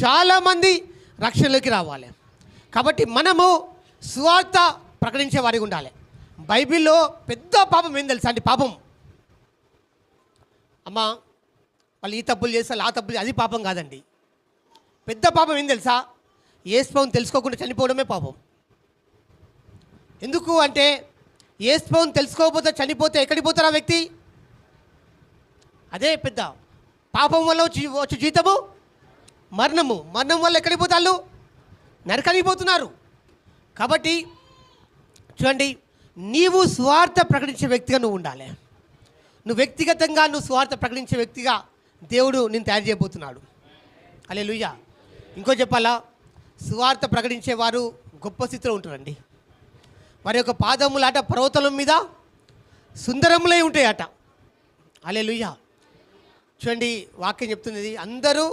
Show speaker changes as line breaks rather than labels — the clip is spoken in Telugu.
చాలామంది రక్షణలోకి రావాలి. కాబట్టి మనము సువార్త ప్రకటించే వారికి ఉండాలి. బైబిల్లో పెద్ద పాపం ఏం తెలుసా అండి? పాపం అమ్మా వాళ్ళు ఈ తప్పులు చేస్తారు, ఆ తప్పులు, అది పాపం కాదండి. పెద్ద పాపం ఏం తెలుసా? యేసుప్రభువుని తెలుసుకోకుండా చనిపోవడమే పాపం. ఎందుకు అంటే యేసుప్రభువుని తెలుసుకోకపోతే చనిపోతే ఎక్కడికి పోతారు ఆ వ్యక్తి? అదే పెద్ద పాపం వల్ల వచ్చే జీతము మరణము. మరణం వల్ల ఎక్కడికి పోతారు? నరకానికి పోతున్నారు. కాబట్టి చూడండి, నీవు స్వార్థ ప్రకటించే వ్యక్తిగా నువ్వు ఉండాలి. నువ్వు వ్యక్తిగతంగా నువ్వు స్వార్థ ప్రకటించే వ్యక్తిగా దేవుడు నేను తయారు చేయబోతున్నాడు. హల్లెలూయా. ఇంకో చెప్పాలా, సువార్త ప్రకటించేవారు గొప్ప స్థితిలో ఉంటారండి. వారి యొక్క పాదములాట పర్వతలం మీద సుందరములై ఉంటాయట. హల్లెలూయా. చూడండి, వాక్యం చెప్తున్నది, అందరూ